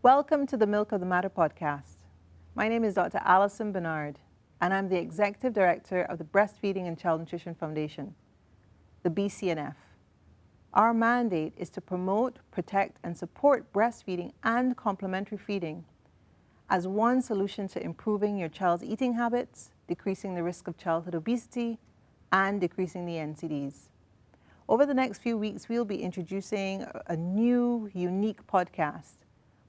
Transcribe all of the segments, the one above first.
Welcome to the Milk of the Matter podcast. My name is Dr. Alison Bernard, and I'm the Executive Director of the Breastfeeding and Child Nutrition Foundation, the BCNF. Our mandate is to promote, protect, and support breastfeeding and complementary feeding as one solution to improving your child's eating habits, decreasing the risk of childhood obesity, and decreasing the NCDs. Over the next few weeks, we'll be introducing a new, unique podcast,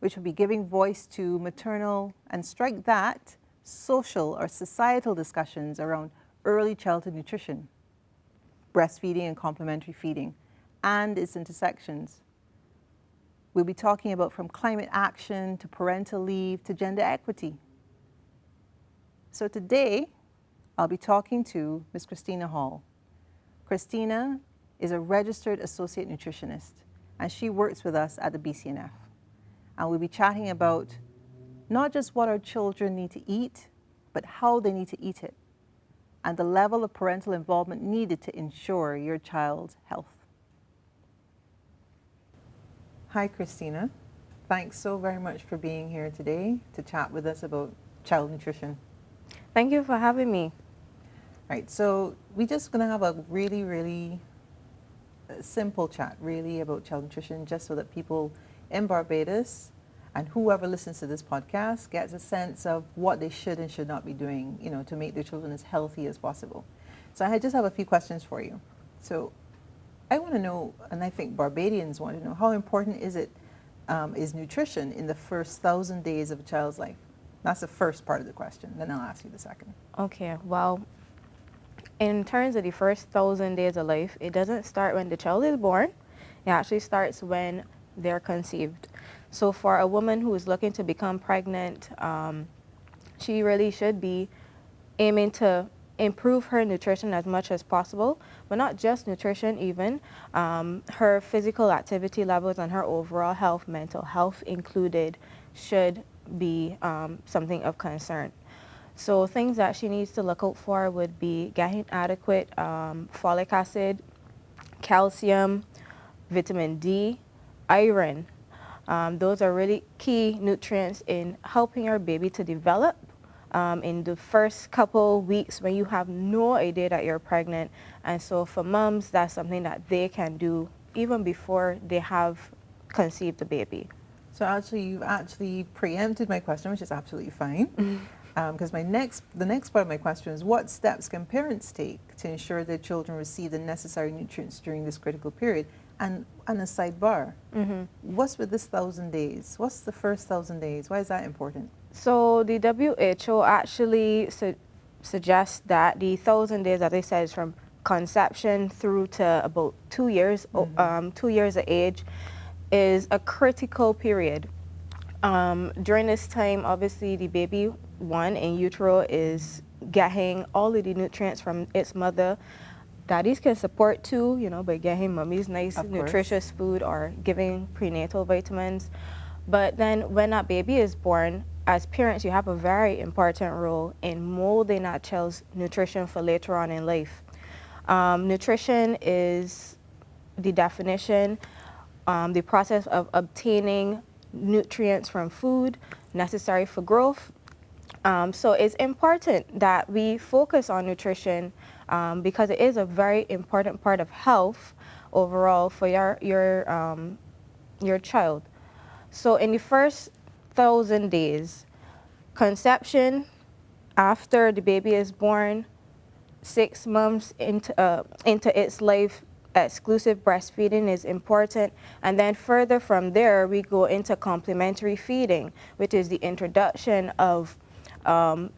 which will be giving voice to maternal and, strike that, social or societal discussions around early childhood nutrition, breastfeeding and complementary feeding, and its intersections. We'll be talking about from climate action to parental leave to gender equity. So today, I'll be talking to Ms. Christina Hall. Christina is a registered associate nutritionist, and she works with us at the BCNF. And we'll be chatting about not just what our children need to eat, but how they need to eat it, and the level of parental involvement needed to ensure your child's health. Hi, Christina. Thanks so very much for being here today to chat with us about child nutrition. Thank you for having me. Right, so we're just going to have a really simple chat, really, about child nutrition, just so that people in Barbados and whoever listens to this podcast gets a sense of what they should and should not be doing, to make their children as healthy as possible. So I just have a few questions for you. So I want to know, and I think Barbadians want to know, how important is nutrition in the first 1,000 days of a child's life? That's the first part of the question. Then I'll ask you the second. Okay, well, in terms of the first 1,000 days of life, it doesn't start when the child is born. It actually starts when they're conceived. So for a woman who is looking to become pregnant, she really should be aiming to improve her nutrition as much as possible, but not just nutrition even. Her physical activity levels and her overall health, mental health included, should be something of concern. So things that she needs to look out for would be getting adequate folic acid, calcium, vitamin D, iron. Those are really key nutrients in helping your baby to develop in the first couple weeks when you have no idea that you're pregnant. And so for moms, that's something that they can do even before they have conceived the baby. So you've preempted my question, which is absolutely fine. Because the next part of my question is, what steps can parents take to ensure their children receive the necessary nutrients during this critical period? And a sidebar, what's with this 1,000 days? What's the first 1,000 days? Why is that important? So the WHO actually suggests that the 1,000 days, as I said, is from conception through to about 2 years, 2 years of age, is a critical period. During this time, obviously, the baby, one in utero, is getting all of the nutrients from its mother. Daddies can support too, by getting mommy's nice, nutritious food or giving prenatal vitamins. But then when that baby is born, as parents, you have a very important role in molding that child's nutrition for later on in life. Nutrition is the definition, the process of obtaining nutrients from food necessary for growth. So it's important that we focus on nutrition because it is a very important part of health overall for your child. So in the first 1,000 days, conception, after the baby is born, 6 months into its life, exclusive breastfeeding is important. And then further from there, we go into complementary feeding, which is the introduction of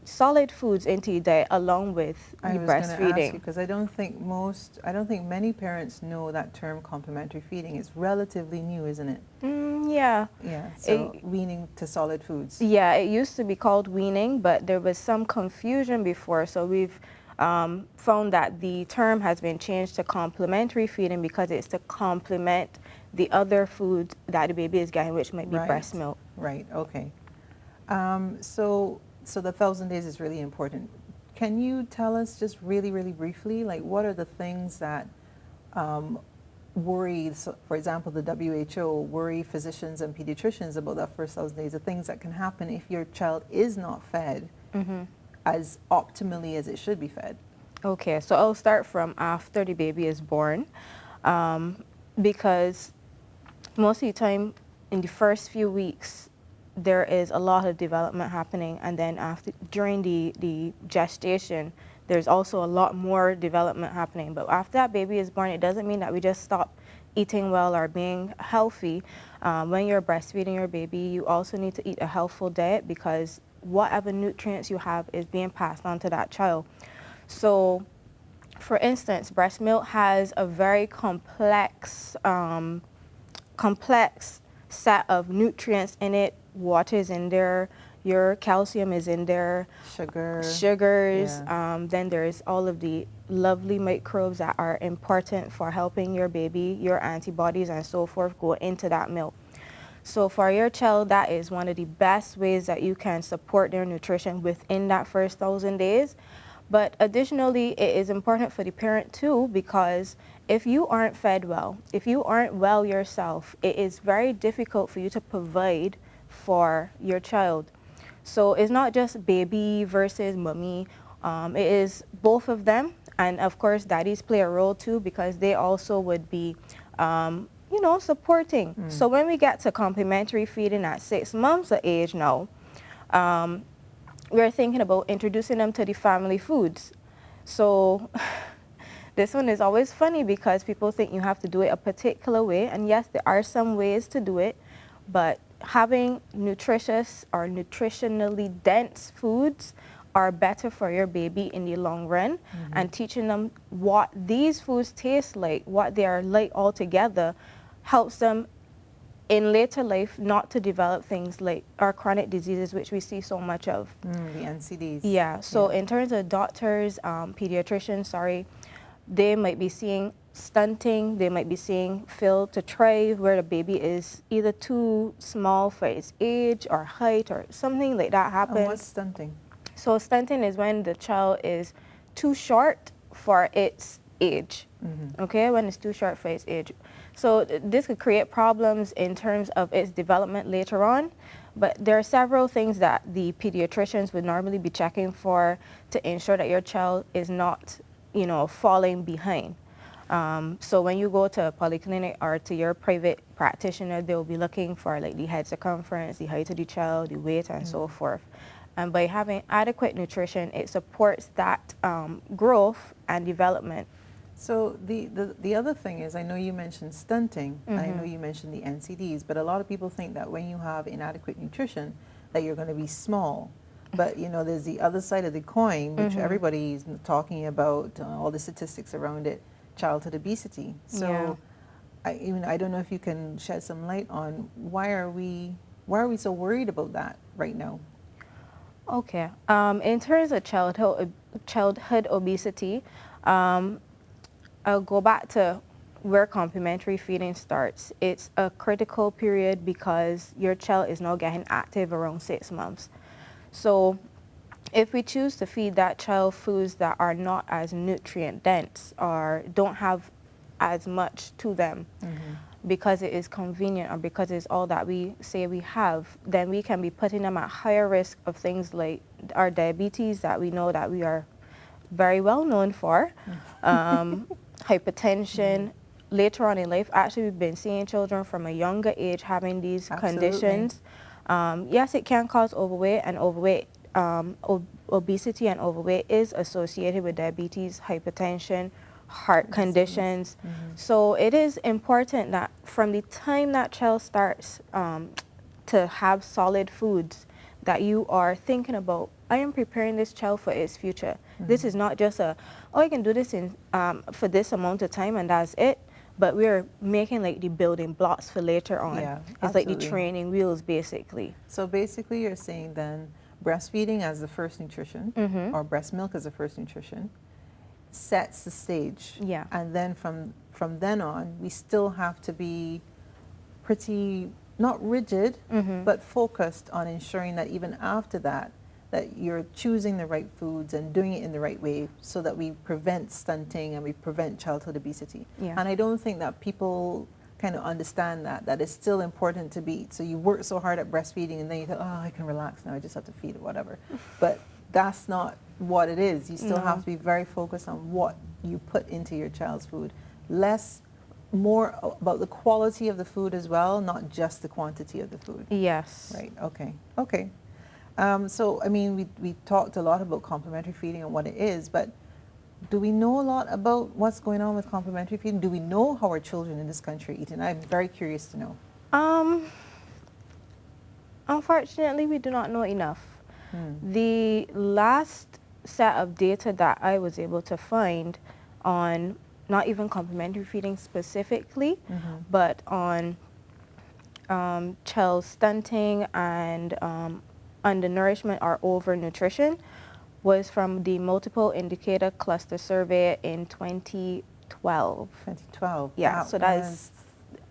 solid foods into your diet along with the breastfeeding. Because I don't think many parents know that term complementary feeding. It's relatively new, isn't it? Yeah. Yeah. So weaning to solid foods. Yeah, it used to be called weaning, but there was some confusion before. So we've found that the term has been changed to complementary feeding because it's to complement the other foods that the baby is getting, which might be breast milk. Right. Okay. So the 1,000 days is really important. Can you tell us just really briefly, like, what are the things that worry, so for example, the WHO worry physicians and pediatricians about that first 1,000 days, the things that can happen if your child is not fed as optimally as it should be fed? Okay, so I'll start from after the baby is born, because most of the time in the first few weeks, there is a lot of development happening, and then during the gestation, there's also a lot more development happening. But after that baby is born, it doesn't mean that we just stop eating well or being healthy. When you're breastfeeding your baby, you also need to eat a healthful diet, because whatever nutrients you have is being passed on to that child. So, for instance, breast milk has a very complex set of nutrients in it. Water is in there, your calcium is in there, sugars, yeah. then there's all of the lovely microbes that are important for helping your baby, your antibodies and so forth go into that milk. So for your child, that is one of the best ways that you can support their nutrition within that first 1,000 days. But additionally, it is important for the parent too, because if you aren't fed well, if you aren't well yourself, it is very difficult for you to provide for your child. So it's not just baby versus mommy, it is both of them. And of course, daddies play a role too, because they also would be, supporting. So when we get to complementary feeding at 6 months of age now, we're thinking about introducing them to the family foods. So this one is always funny, because people think you have to do it a particular way. And yes, there are some ways to do it, but having nutritious or nutritionally dense foods are better for your baby in the long run. And teaching them what these foods taste like, what they are like altogether, helps them in later life not to develop things like our chronic diseases, which we see so much of. The NCDs. Yeah, so in terms of doctors, pediatricians, they might be seeing stunting, they might be seeing fail to thrive, where the baby is either too small for its age or height or something like that happens. And what's stunting? So stunting is when the child is too short for its age, okay, when it's too short for its age. So this could create problems in terms of its development later on, but there are several things that the pediatricians would normally be checking for to ensure that your child is not, falling behind. So when you go to a polyclinic or to your private practitioner, they'll be looking for like the head circumference, the height of the child, the weight, and so forth. And by having adequate nutrition, it supports that growth and development. So the other thing is, I know you mentioned stunting, and I know you mentioned the NCDs, but a lot of people think that when you have inadequate nutrition, that you're going to be small. But there's the other side of the coin, which everybody's talking about, all the statistics around it, childhood obesity. So I don't know if you can shed some light on why are we so worried about that right now? Okay. In terms of childhood obesity, I'll go back to where complementary feeding starts. It's a critical period because your child is now getting active around 6 months. So if we choose to feed that child foods that are not as nutrient dense or don't have as much to them, because it is convenient or because it's all that we say we have, then we can be putting them at higher risk of things like our diabetes that we know that we are very well known for, hypertension. Later on in life, actually, we've been seeing children from a younger age having these conditions. Yes, it can cause overweight, and obesity and overweight is associated with diabetes, hypertension, heart conditions. So it is important that from the time that child starts to have solid foods, that you are thinking about, I am preparing this child for its future. This is not just I can do this in for this amount of time and that's it, but we're making like the building blocks for later on. Yeah, it's like the training wheels, basically. So basically you're saying then breastfeeding as the first nutrition, or breast milk as the first nutrition, sets the stage. Yeah. And then from then on, we still have to be pretty, not rigid, but focused on ensuring that even after that, that you're choosing the right foods and doing it in the right way so that we prevent stunting and we prevent childhood obesity. Yeah. And I don't think that people kind of understand that it's still important to be. So you work so hard at breastfeeding and then you think, oh, I can relax now, I just have to feed it, whatever. But that's not what it is. You still have to be very focused on what you put into your child's food. More about the quality of the food as well, not just the quantity of the food. Yes. Right, okay. So, I mean, we talked a lot about complementary feeding and what it is, but do we know a lot about what's going on with complementary feeding? Do we know how our children in this country are eating? I'm very curious to know. Unfortunately, we do not know enough. The last set of data that I was able to find on not even complementary feeding specifically, but on child stunting and undernourishment or overnutrition was from the multiple indicator cluster survey in 2012. 2012. Yeah, so that is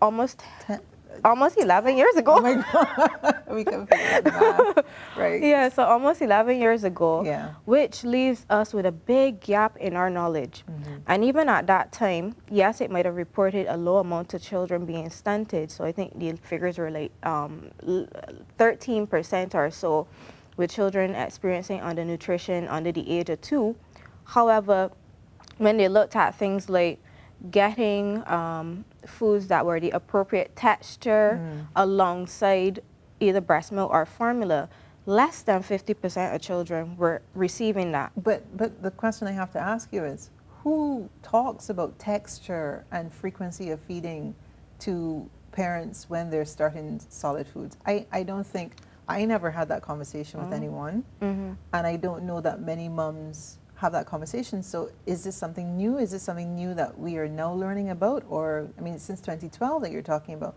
almost 10, almost 11 years ago. Oh my God, we can figure that out. Right. Yeah, so almost 11 years ago, Yeah. which leaves us with a big gap in our knowledge. And even at that time, yes, it might have reported a low amount of children being stunted. So I think the figures were like 13% or so with children experiencing undernutrition under the age of 2. However, when they looked at things like getting foods that were the appropriate texture alongside either breast milk or formula, less than 50% of children were receiving that. But the question I have to ask you is, who talks about texture and frequency of feeding to parents when they're starting solid foods? I don't think, I never had that conversation with anyone, and I don't know that many mums have that conversation. So is this something new? Is this something new that we are now learning about? Or, I mean, since 2012 that you're talking about,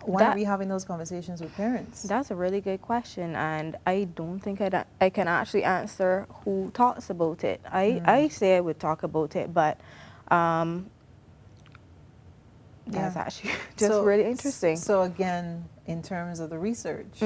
why are we having those conversations with parents? That's a really good question, and I don't think I can actually answer who talks about it. I say I would talk about it, but that's actually just really interesting. So again, in terms of the research,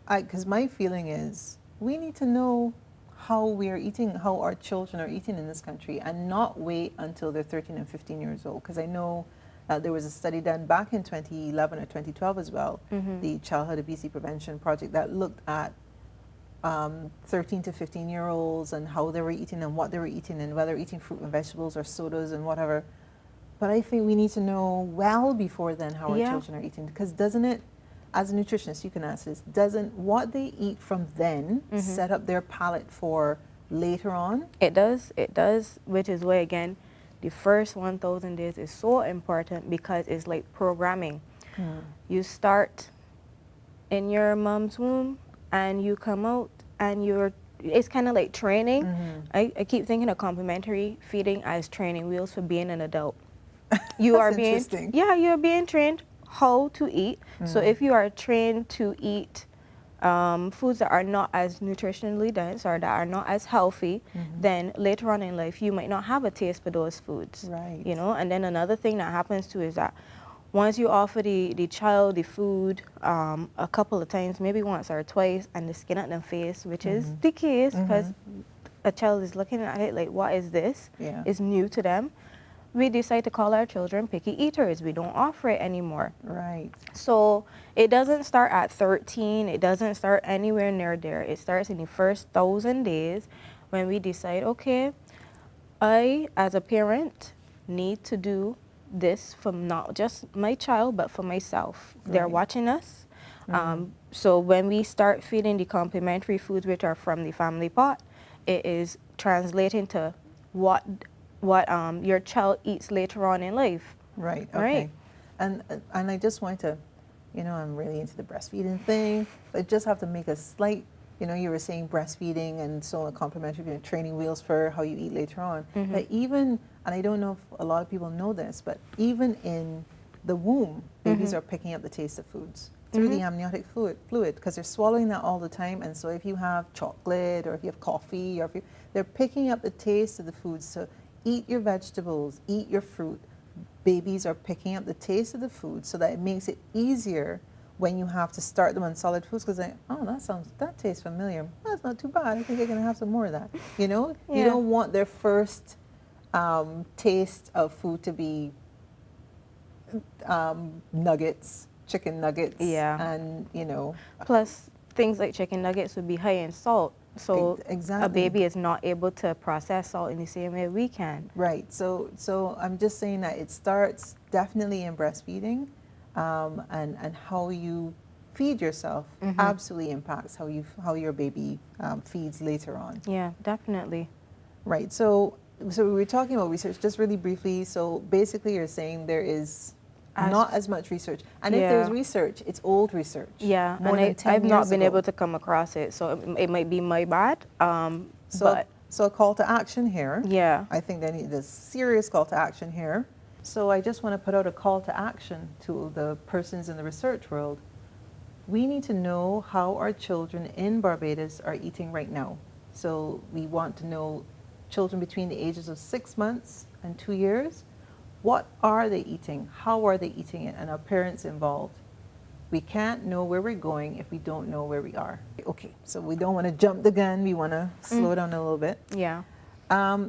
because my feeling is we need to know how we are eating, how our children are eating in this country, and not wait until they're 13 and 15 years old. Because I know there was a study done back in 2011 or 2012 as well, the Childhood Obesity Prevention Project, that looked at 13 to 15-year-olds and how they were eating and what they were eating and whether eating fruit and vegetables or sodas and whatever. But I think we need to know well before then how our children are eating, because doesn't it, as a nutritionist, you can answer this, doesn't what they eat from then set up their palate for later on? It does, which is why, again, the first 1,000 days is so important, because it's like programming. You start in your mom's womb and you come out and it's kind of like training. I keep thinking of complementary feeding as training wheels for being an adult. You are being, you're being trained how to eat. So if you are trained to eat foods that are not as nutritionally dense or that are not as healthy, then later on in life you might not have a taste for those foods. Right. You know, and then another thing that happens too is that once you offer the child the food a couple of times, maybe once or twice, and the skin at their face, which is the case, because a child is looking at it like, what is this? It's new to them. We decide to call our children picky eaters. We don't offer it anymore. Right. So it doesn't start at 13. It doesn't start anywhere near there. It starts in the first 1,000 days when we decide, okay, I, as a parent, need to do this for not just my child, but for myself. They're watching us. So when we start feeding the complementary foods, which are from the family pot, it is translating to what your child eats later on in life. Right, okay. And I just want to, I'm really into the breastfeeding thing, but I just have to make a slight, you were saying breastfeeding and so on, complementary training wheels for how you eat later on. But even, and I don't know if a lot of people know this, but even in the womb, babies are picking up the taste of foods through the amniotic fluid, because they're swallowing that all the time. And so if you have chocolate or if you have coffee, or they're picking up the taste of the foods. So eat your vegetables, eat your fruit. Babies are picking up the taste of the food so that it makes it easier when you have to start them on solid foods, because that tastes familiar. That's not too bad. I think I can have some more of that. You know, Yeah. you don't want their first taste of food to be nuggets, chicken nuggets, Yeah. and Plus, things like chicken nuggets would be high in salt, so exactly. a baby is not able to process salt in the same way we can. Right. So I'm just saying that it starts definitely in breastfeeding, and how you feed yourself absolutely impacts how your baby feeds later on. Yeah, definitely. Right. So we were talking about research just really briefly. So basically, you're saying there is not as much research, and if there's research, it's old research. Yeah, more and than 10 I've not years been ago. able to come across it, so it might be my bad. So a call to action here. Yeah. I think there's serious call to action here. So I just want to put out a call to action to the persons in the research world. We need to know how our children in Barbados are eating right now. So we want to know children between the ages of 6 months and 2 years. What are they eating? How are they eating it? And are parents involved? We can't know where we're going if we don't know where we are. Okay, so we don't want to jump the gun. We want to slow down a little bit. Yeah.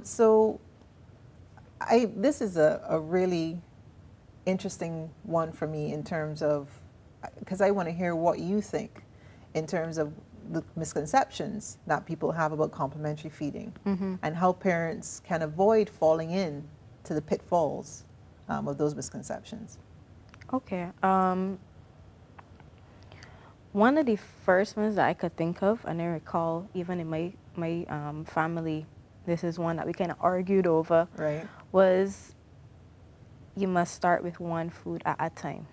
So this is a really interesting one for me in terms of, because I want to hear what you think in terms of the misconceptions that people have about complementary feeding and how parents can avoid falling in to the pitfalls of those misconceptions. Okay. One of the first ones that I could think of, and I recall even in my family, this is one that we kind of argued over, Right. was you must start with one food at a time.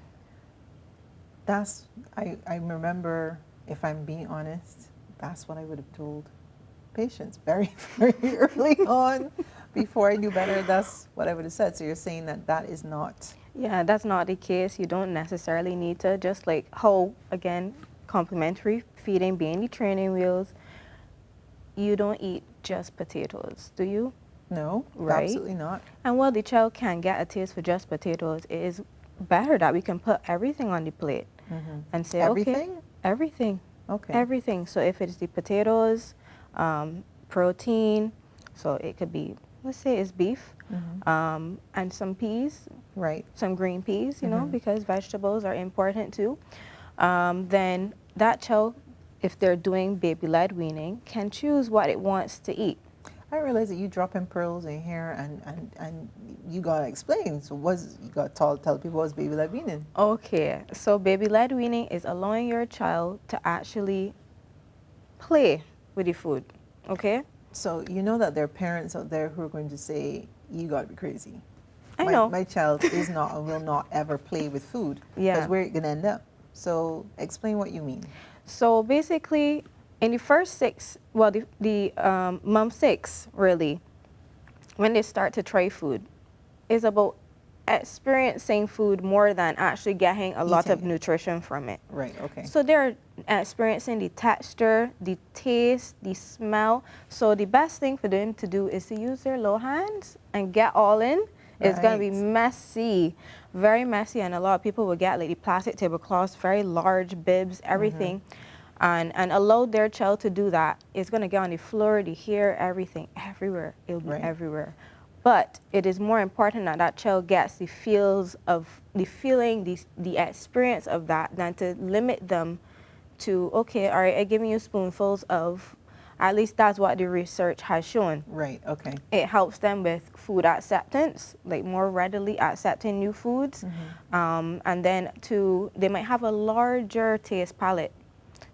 I remember, if I'm being honest, that's what I would have told patients very, very early on. Before I knew better, that's what I would have said. So you're saying that is not... Yeah, that's not the case. You don't necessarily need to, just like how, again, complementary feeding being the training wheels, you don't eat just potatoes, do you? No, Right? absolutely not. And while the child can get a taste for just potatoes, it is better that we can put everything on the plate and say, Everything? okay, everything. Okay. Everything. So if it's the potatoes, protein, so it could be, let's say it's beef, and some peas, Right. some green peas, you know, because vegetables are important too. Then that child, if they're doing baby-led weaning, can choose what it wants to eat. I realize that you dropping pearls in here, and you gotta explain. So you gotta tell people what's baby-led weaning. Okay, so baby-led weaning is allowing your child to actually play with the food, okay? So you know that there are parents out there who are going to say, you gotta be crazy. I know. My child is not and will not ever play with food. Yeah. Because where it gonna end up. So explain what you mean. So basically, in the first 6, well, the month 6, really, when they start to try food, is about experiencing food more than actually getting a lot of Eating it. nutrition from it. Right, okay. So they're experiencing the texture, the taste, the smell. So the best thing for them to do is to use their little hands and get all in. It's going to be Right. messy, very messy, and a lot of people will get like the plastic tablecloths, very large bibs, everything, and allow their child to do that. It's going to get on the floor, the hair, everything, everywhere. It'll be everywhere. But it is more important that that child gets the feels of the feeling, the experience of that, than to limit them to, okay, all right, I'm giving you spoonfuls of, at least that's what the research has shown. Right, okay. It helps them with food acceptance, like more readily accepting new foods. And then they might have a larger taste palette.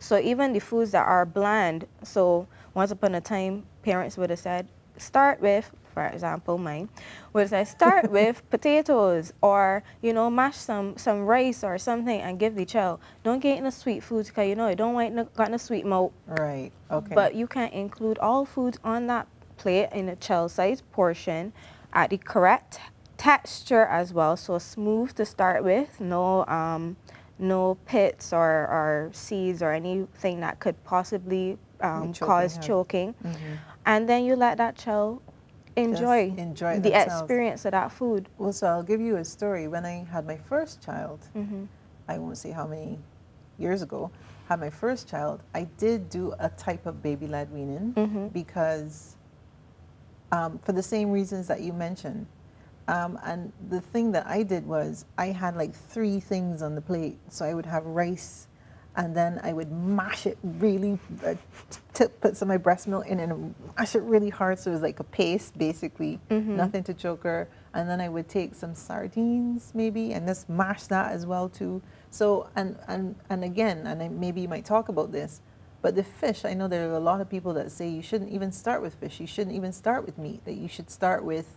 So even the foods that are bland, so once upon a time, parents would have said, start with, for example, mine, would say, start with potatoes, or, you know, mash some rice or something and give the child. Don't get into sweet foods because, you know, you don't want got no sweet mouth. Right, okay. But you can include all foods on that plate in a child-sized portion at the correct texture as well. So smooth to start with, no pits or seeds or anything that could possibly cause choking. And then you let that child enjoy the experience of that food. Well, so I'll give you a story. When I had my first child, I won't say how many years ago, had my first child, I did do a type of baby-led weaning because for the same reasons that you mentioned. And the thing that I did was I had like 3 things on the plate. So I would have rice, and then I would mash it really, put some of my breast milk in and mash it really hard so it was like a paste, basically, nothing to choke her. And then I would take some sardines maybe and just mash that as well too. So, and again, maybe you might talk about this, but the fish, I know there are a lot of people that say you shouldn't even start with fish, you shouldn't even start with meat, that you should start with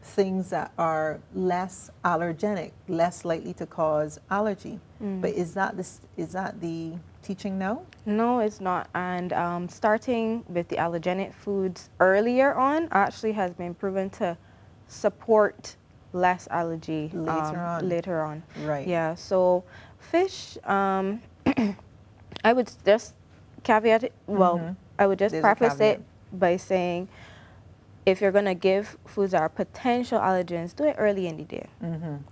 things that are less allergenic, less likely to cause allergy. But is that the teaching now? No, it's not. And starting with the allergenic foods earlier on actually has been proven to support less allergy later on. Right. Yeah. So fish, I would just caveat it. Well, I would just preface it by saying, if you're going to give foods that are potential allergens, do it early in the day.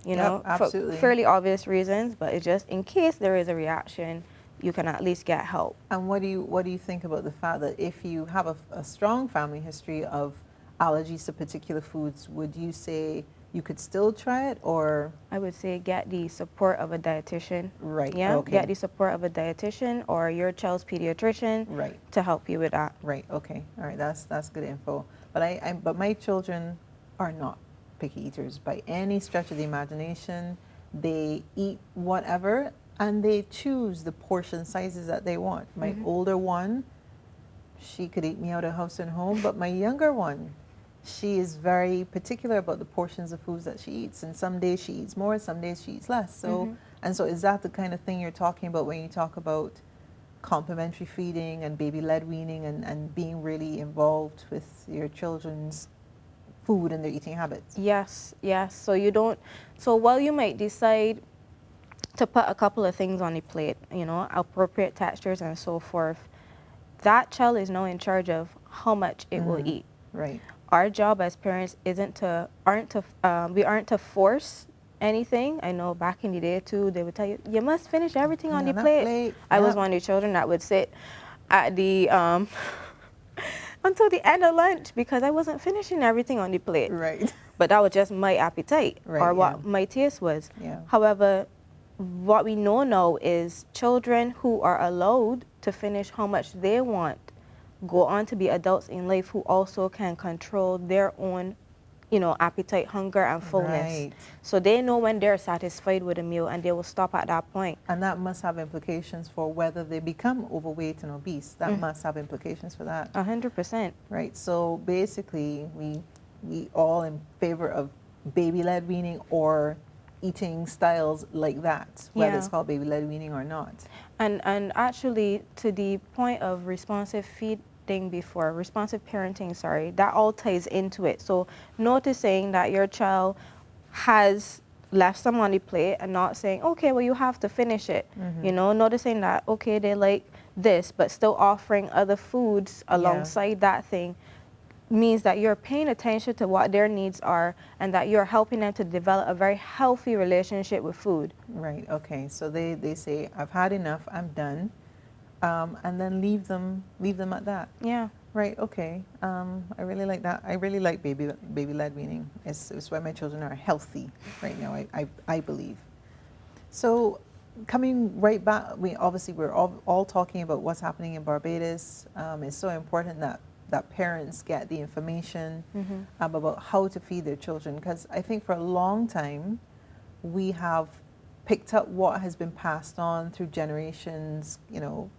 You know, absolutely. For fairly obvious reasons, but it's just in case there is a reaction, you can at least get help. And what do you think about the fact that if you have a strong family history of allergies to particular foods, would you say you could still try it, or? I would say get the support of a dietitian. Right. Yeah. Okay. Get the support of a dietitian or your child's pediatrician. Right. To help you with that. Right. Okay. All right. That's good info. But but my children are not picky eaters by any stretch of the imagination. They eat whatever, and they choose the portion sizes that they want. My older one, she could eat me out of house and home, but my younger one, she is very particular about the portions of foods that she eats. And some days she eats more, some days she eats less. So, and so is that the kind of thing you're talking about when you talk about complementary feeding and baby-led weaning and being really involved with your children's food and their eating habits? Yes, yes. So while you might decide to put a couple of things on the plate, you know, appropriate textures and so forth, that child is now in charge of how much it will eat. Right. Our job as parents we aren't to force anything. I know back in the day too, they would tell you, you must finish everything on the plate. I was one of the children that would sit at the until the end of lunch because I wasn't finishing everything on the plate. Right. But that was just my appetite or what my taste was. Yeah. However, what we know now is children who are allowed to finish how much they want go on to be adults in life who also can control their own, you know, appetite, hunger, and fullness. Right. So they know when they're satisfied with a meal and they will stop at that point. And that must have implications for whether they become overweight and obese. That must have implications for that. 100%. Right. So basically, we all in favor of baby-led weaning or eating styles like that, whether it's called baby-led weaning or not. And actually, to the point of responsive parenting, sorry, that all ties into it. So noticing that your child has left some on the plate and not saying, okay, well, you have to finish it. You know, noticing that, okay, they like this, but still offering other foods alongside that thing means that you're paying attention to what their needs are and that you're helping them to develop a very healthy relationship with food. Right. Okay. So they say, I've had enough, I'm done. And then leave them at that. Yeah. Right. Okay. I really like that. I really like baby-led weaning. It's why my children are healthy right now. I believe. So, coming right back, we're all talking about what's happening in Barbados. It's so important that parents get the information about how to feed their children, because I think for a long time we have picked up what has been passed on through generations, you know,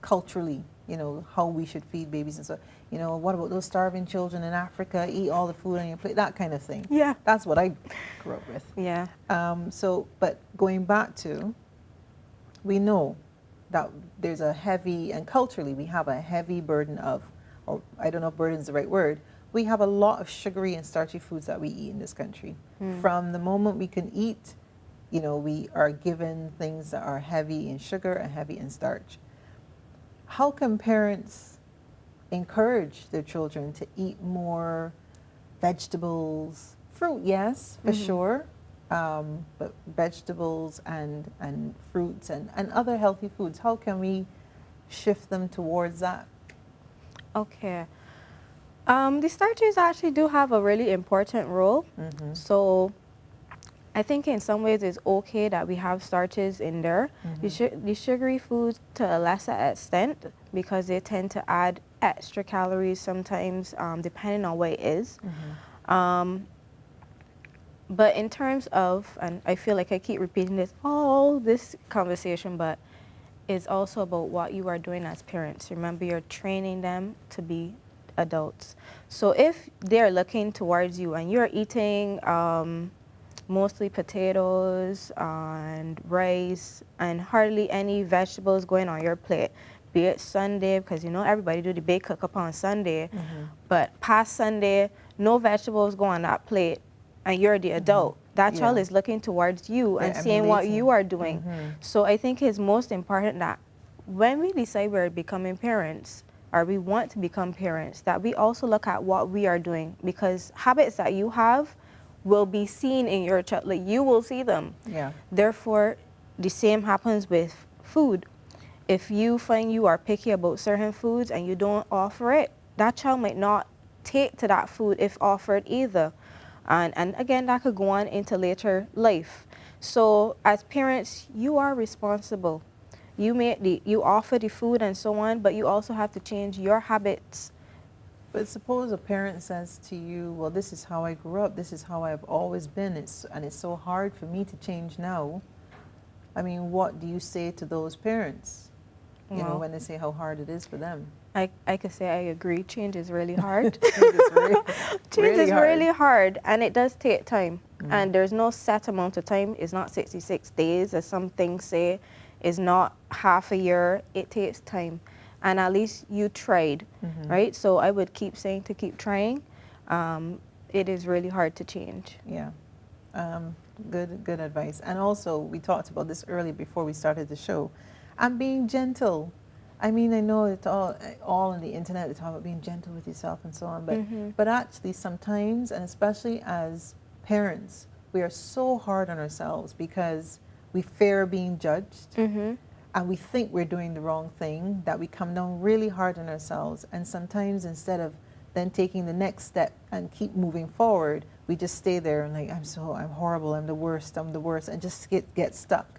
culturally, you know, how we should feed babies and so, you know, what about those starving children in Africa, eat all the food on your plate, that kind of thing. Yeah. That's what I grew up with. Yeah. But going back to, we know that there's a heavy, and culturally we have a heavy burden of, or I don't know if burden is the right word, we have a lot of sugary and starchy foods that we eat in this country. From the moment we can eat, you know, we are given things that are heavy in sugar and heavy in starch. How can parents encourage their children to eat more vegetables, fruit, yes, for sure, but vegetables and fruits and other healthy foods, how can we shift them towards that? Okay. The starches actually do have a really important role. So I think in some ways it's okay that we have starches in there. The sugary foods to a lesser extent because they tend to add extra calories sometimes depending on what it is. But in terms of, and I feel like I keep repeating this conversation, but it's also about what you are doing as parents. Remember, you're training them to be adults. So if they're looking towards you and you're eating mostly potatoes and rice and hardly any vegetables going on your plate, be it Sunday, because you know everybody do the bake cook up on Sunday, but past Sunday, no vegetables go on that plate, and you're the adult. That child is looking towards you and seeing what you are doing. So I think it's most important that when we decide we're becoming parents, or we want to become parents, that we also look at what we are doing, because habits that you have will be seen in your child, like you will see them. Therefore, the same happens with food. If you find you are picky about certain foods and you don't offer it, that child might not take to that food if offered either. And again, that could go on into later life. So as parents, you are responsible. You offer the food and so on, but you also have to change your habits. But suppose a parent says to you, well, this is how I grew up, this is how I've always been, and it's so hard for me to change now. I mean, what do you say to those parents, you know, when they say how hard it is for them? I could say I agree. Change is really hard. Change is really hard, and it does take time. And there's no set amount of time. It's not 66 days, as some things say. It's not half a year. It takes time. And at least you tried, right? So I would keep saying to keep trying. It is really hard to change. Yeah. Good advice. And also, we talked about this earlier before we started the show. And being gentle. I mean, I know it's all on the internet, they talk about being gentle with yourself and so on, but actually sometimes, and especially as parents, we are so hard on ourselves because we fear being judged, and we think we're doing the wrong thing, that we come down really hard on ourselves. And sometimes instead of then taking the next step and keep moving forward, we just stay there and like, I'm horrible, I'm the worst, and just get stuck.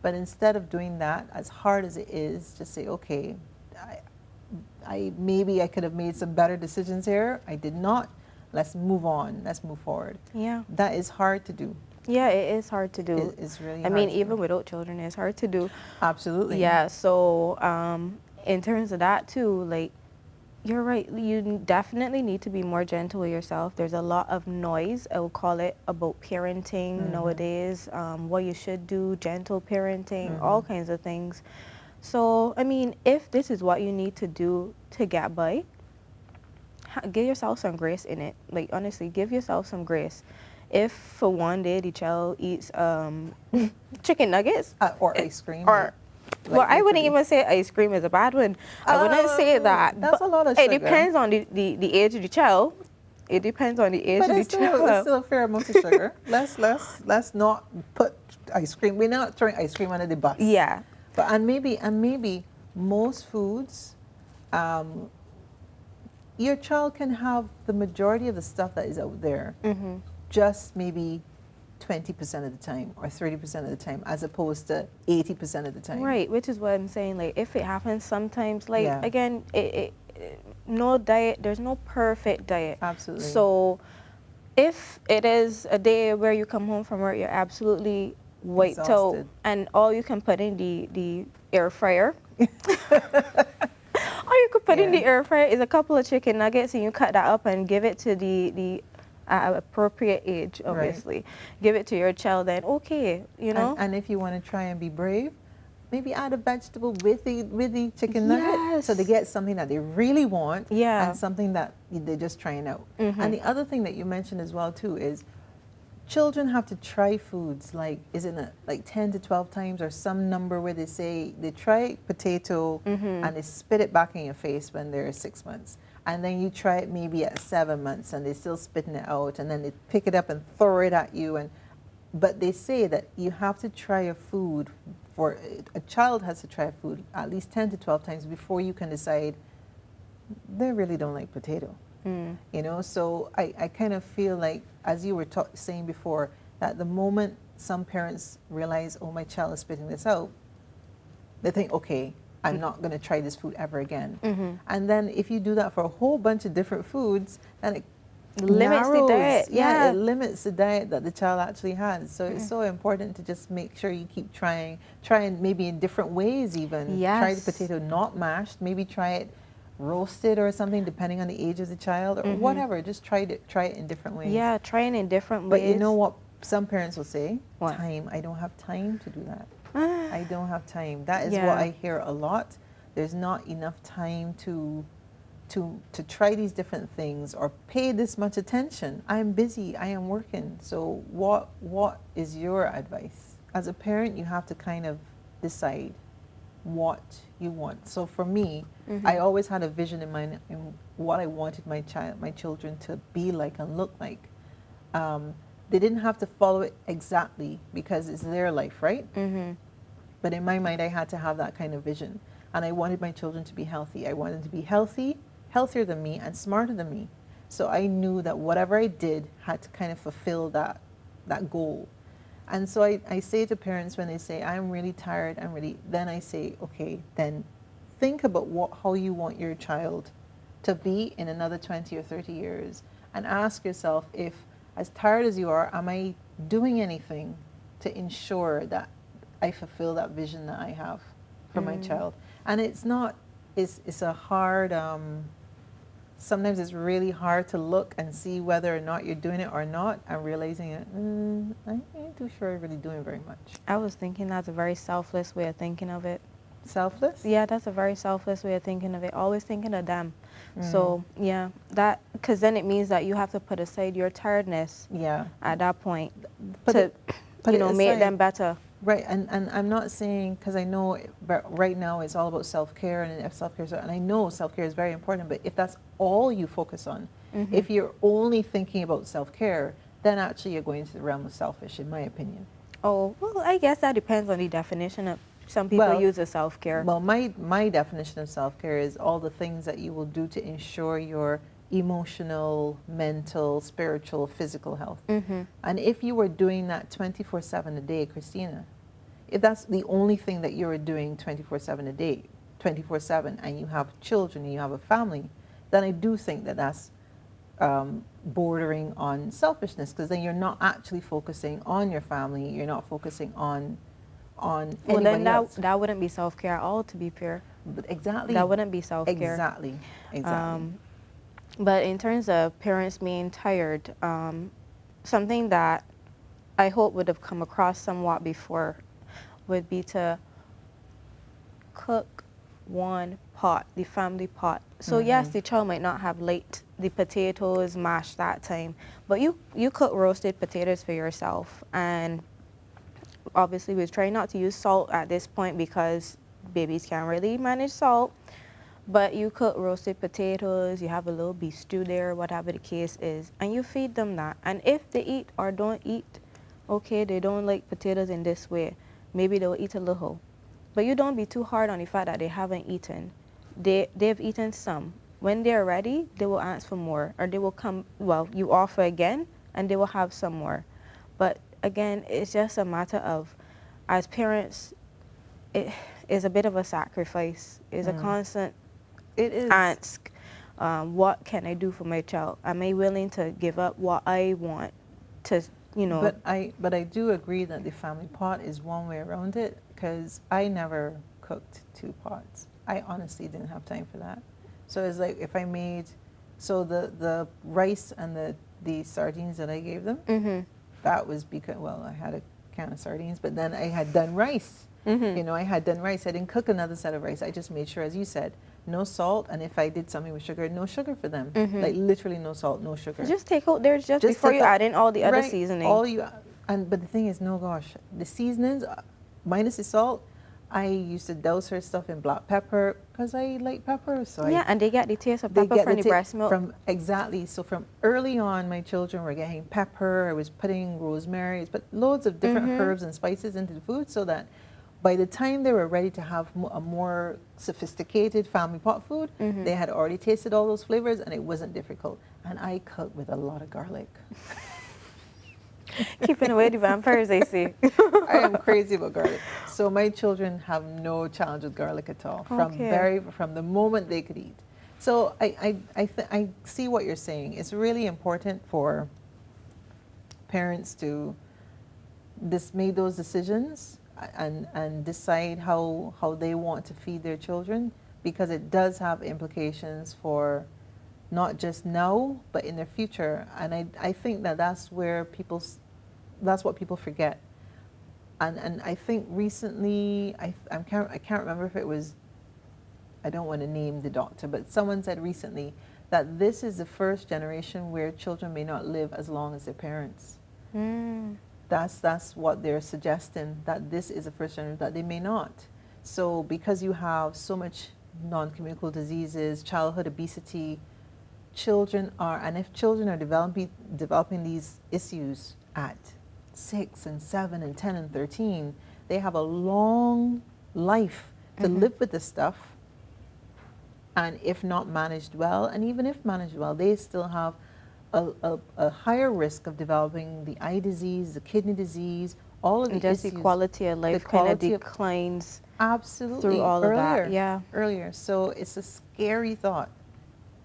But instead of doing that, as hard as it is, just say, okay, maybe I could have made some better decisions here. I did not. Let's move on. Let's move forward. Yeah. That is hard to do. Yeah, it is hard to do. It's really hard. I mean, even without children, it's hard to do. Absolutely. Yeah, so in terms of that too, like, you're right. You definitely need to be more gentle with yourself. There's a lot of noise, I will call it, about parenting nowadays, what you should do, gentle parenting, all kinds of things. So, I mean, if this is what you need to do to get by, give yourself some grace in it. Like, honestly, give yourself some grace. If for one day the child eats chicken nuggets. Or ice cream. Or well, I wouldn't even say ice cream is a bad one. I wouldn't say that. That's a lot of sugar. It depends on the age of the child. It depends on the age of the child. But it's still a fair amount of sugar. Let's not put ice cream. We're not throwing ice cream under the bus. Yeah. But and maybe most foods, your child can have the majority of the stuff that is out there. Just maybe 20% of the time or 30% of the time, as opposed to 80% of the time. Right, which is what I'm saying. Like, if it happens sometimes, like, again, no diet, there's no perfect diet. Absolutely. So if it is a day where you come home from work, you're absolutely wiped out, and all you can put in the air fryer. All you could put in the air fryer is a couple of chicken nuggets, and you cut that up and give it to the appropriate age, obviously. Right. Give it to your child, then okay, you know. And if you want to try and be brave, maybe add a vegetable with the chicken nugget, so they get something that they really want, and something that they're just trying out. And the other thing that you mentioned as well too is children have to try foods, like, isn't it like 10 to 12 times or some number where they say they try potato and they spit it back in your face when they're 6 months. And then you try it maybe at 7 months and they're still spitting it out, and then they pick it up and throw it at you. And But they say that you have to try a food for a child has to try a food at least 10 to 12 times before you can decide they really don't like potato. You know, so I kind of feel like, as you were saying before, that the moment some parents realize, oh, my child is spitting this out, they think, okay, I'm not going to try this food ever again. And then if you do that for a whole bunch of different foods, then it limits the diet. Yeah, it limits the diet that the child actually has. So it's so important to just make sure you keep trying maybe in different ways even. Yes. Try the potato not mashed, maybe try it roasted or something depending on the age of the child or whatever. Just try it in different ways. Yeah, trying in different But ways. you know what some parents will say? What? Time. I don't have time to do that. I don't have time. That is what I hear a lot. There's not enough time to try these different things or pay this much attention. I am busy. I am working. So what is your advice? As a parent, you have to kind of decide what you want. So for me, I always had a vision in mind in what I wanted my children to be like and look like. They didn't have to follow it exactly because it's their life, right? But in my mind, I had to have that kind of vision. And I wanted my children to be healthy. I wanted them to be healthy, healthier than me, and smarter than me. So I knew that whatever I did had to kind of fulfill that goal. And so I say to parents when they say, I'm really tired, then I say, okay, then think about how you want your child to be in another 20 or 30 years. And ask yourself, if as tired as you are, am I doing anything to ensure that I fulfill that vision that I have for my child? And it's a hard, sometimes it's really hard to look and see whether or not you're doing it or not, and realizing it, I ain't too sure I'm really doing very much. I was thinking that's a very selfless way of thinking of it. Selfless? Yeah, that's a very selfless way of thinking of it. Always thinking of them. So, yeah, because then it means that you have to put aside your tiredness at that point to make them better. Right, and I'm not saying, because I know right now it's all about self-care, and I know self-care is very important, but if that's all you focus on, if you're only thinking about self-care, then actually you're going to the realm of selfish, in my opinion. Oh, well, I guess that depends on the definition of some people use as self-care. Well, my definition of self-care is all the things that you will do to ensure your emotional, mental, spiritual, physical health. And if you were doing that 24/7 a day, Christina, if that's the only thing that you're doing 24/7 a day, 24/7, and you have children and you have a family, then I do think that that's bordering on selfishness, because then you're not actually focusing on your family, you're not focusing on well, then else. that wouldn't be self-care at all, to be fair. But exactly. That wouldn't be self-care. Exactly. But in terms of parents being tired, something that I hope would have come across somewhat before would be to cook one pot, the family pot. So yes, the child might not have liked the potatoes mashed that time, but you cook roasted potatoes for yourself. And obviously we're trying not to use salt at this point because babies can't really manage salt. But you cook roasted potatoes, you have a little beef stew there, whatever the case is, and you feed them that. And if they eat or don't eat, okay, they don't like potatoes in this way, maybe they'll eat a little. But you don't be too hard on the fact that they haven't eaten. They've eaten some. When they're ready, they will ask for more, or they will come, well, you offer again, and they will have some more. But again, it's just a matter of, as parents, it is a bit of a sacrifice. It's a constant ask, what can I do for my child? Am I willing to give up what I want to, But I do agree that the family pot is one way around it, because I never cooked 2 pots. I honestly didn't have time for that. So it's like if I made, so the rice and the sardines that I gave them, that was because, well, I had a can of sardines, but then I had done rice. I had done rice. I didn't cook another set of rice. I just made sure, as you said, no salt, and if I did something with sugar, no sugar for them. Like literally no salt, no sugar. Just take out theirs just before you add in all the other seasoning. But the thing is, no gosh, the seasonings, minus the salt, I used to douse her stuff in black pepper because I like pepper. So Yeah, and they get the taste of they pepper get from the the breast milk. from exactly. So from early on, my children were getting pepper. I was putting rosemary, but loads of different herbs and spices into the food, so that by the time they were ready to have a more sophisticated family pot food, they had already tasted all those flavors, and it wasn't difficult. And I cook with a lot of garlic. Keeping away the vampires, they say. I am crazy about garlic. So my children have no challenge with garlic at all from the moment they could eat. So I see what you're saying. It's really important for parents to make those decisions and decide how they want to feed their children, because it does have implications for not just now but in the future. And I think that's what people forget. And I think recently, I can't remember if it was, I don't want to name the doctor, but someone said recently that this is the first generation where children may not live as long as their parents. That's what they're suggesting, that this is the first generation that they may not. So because you have so much non-communicable diseases, childhood obesity, and if children are developing these issues at 6 and 7 and 10 and 13, they have a long life to live with this stuff. And if not managed well, and even if managed well, they still have a higher risk of developing the eye disease, the kidney disease, all of the issues. The quality of life kind of declines. Absolutely. Through all of that, yeah. Earlier. So it's a scary thought.